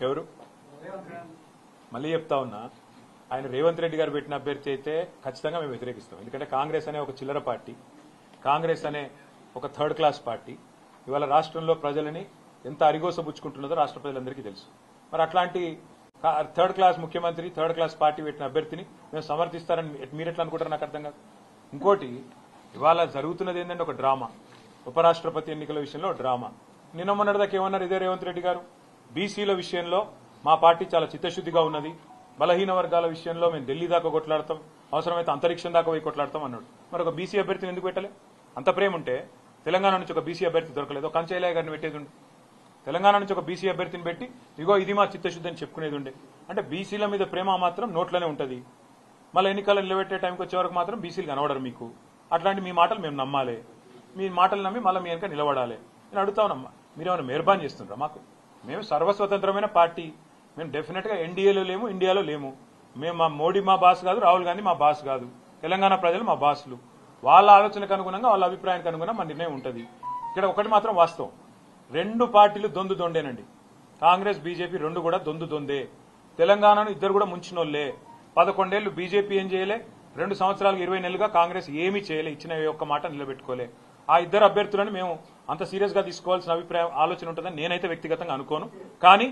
ఎవరు మళ్ళీ చెప్తా ఉన్నా, ఆయన రేవంత్ రెడ్డి గారు పెట్టిన అభ్యర్థి అయితే ఖచ్చితంగా మేము వ్యతిరేకిస్తాం. ఎందుకంటే కాంగ్రెస్ అనే ఒక చిల్లర పార్టీ, కాంగ్రెస్ అనే ఒక థర్డ్ క్లాస్ పార్టీ ఇవాళ రాష్ట్రంలో ప్రజలని ఎంత అరిగోసబుచ్చుకుంటున్నదో రాష్ట్ర ప్రజలందరికీ తెలుసు. మరి అట్లాంటి థర్డ్ క్లాస్ ముఖ్యమంత్రి, థర్డ్ క్లాస్ పార్టీ పెట్టిన అభ్యర్థిని మేము సమర్థిస్తారని మీరు ఎట్లా అనుకుంటారు? నాకు అర్థం కాదు. ఇంకోటి, ఇవాళ జరుగుతున్నది ఏంటంటే ఒక డ్రామా, ఉపరాష్ట్రపతి ఎన్నికల విషయంలో డ్రామా. నిన్న మొన్నటిదాకా ఏమన్నారు ఇదే రేవంత్ రెడ్డి గారు, బీసీల విషయంలో మా పార్టీ చాలా చిత్తశుద్దిగా ఉన్నది, బలహీన వర్గాల విషయంలో మేము ఢిల్లీ దాకా కొట్లాడతాం, అవసరమైతే అంతరిక్షం దాకా పోయి కొట్లాడతాం అన్నాడు. మరి ఒక బీసీ అభ్యర్థిని ఎందుకు పెట్టలే? అంత ప్రేమ ఉంటే తెలంగాణ నుంచి ఒక బీసీ అభ్యర్థి దొరకలేదు, ఒక కంచయ్య గారిని పెట్టేది ఉండే. తెలంగాణ నుంచి ఒక బీసీ అభ్యర్థిని పెట్టి ఇగో ఇది మా చిత్తశుద్ధి అని చెప్పుకునేది ఉండే. అంటే బీసీల మీద ప్రేమ మాత్రం నోట్లోనే ఉంటుంది, మళ్ళీ ఎన్నికలు నిలబెట్టే టైంకి వచ్చే వరకు మాత్రం బీసీలు కనబడరు మీకు. అట్లాంటి మీ మాటలు మేము నమ్మాలి, మీ మాటలు నమ్మి మళ్ళీ మీ వెనక నిలబడాలి. నేను అడుగుతా ఉన్నామ్మా, మీరేమైనా మెహర్బాన్ చేస్తుండ్రా మాకు? మేము సర్వస్వతంత్రమైన పార్టీ, మేము డెఫినెట్ గా ఎన్డీఏలో లేము, ఇండియాలో లేము. మేము మా మోడీ మా బాస్ కాదు, రాహుల్ గాంధీ మా బాస్ కాదు, తెలంగాణ ప్రజలు మా బాసులు. వాళ్ళ ఆలోచనకు అనుగుణంగా, వాళ్ళ అభిప్రాయానికి అనుగుణంగా మన నిర్ణయం ఉంటుంది. ఇక్కడ ఒకటి మాత్రం వాస్తవం, రెండు పార్టీలు దొందు దొండేనండి. కాంగ్రెస్ బీజేపీ రెండు కూడా దొందు దొందే. తెలంగాణను ఇద్దరు కూడా ముంచినోళ్లే. 11 ఏళ్లు బీజేపీ ఏం చేయలే, 2 సంవత్సరాలకు 20 నెలలుగా కాంగ్రెస్ ఏమీ చేయలే, ఇచ్చిన ఒక్క మాట నిలబెట్టుకోలే. ఆ ఇద్దరు అభ్యర్థులను మేము అంత సీరియస్ గా తీసుకోవాల్సిన ఆలోచన ఉంటుందని నేనైతే వ్యక్తిగతంగా అనుకోను. కానీ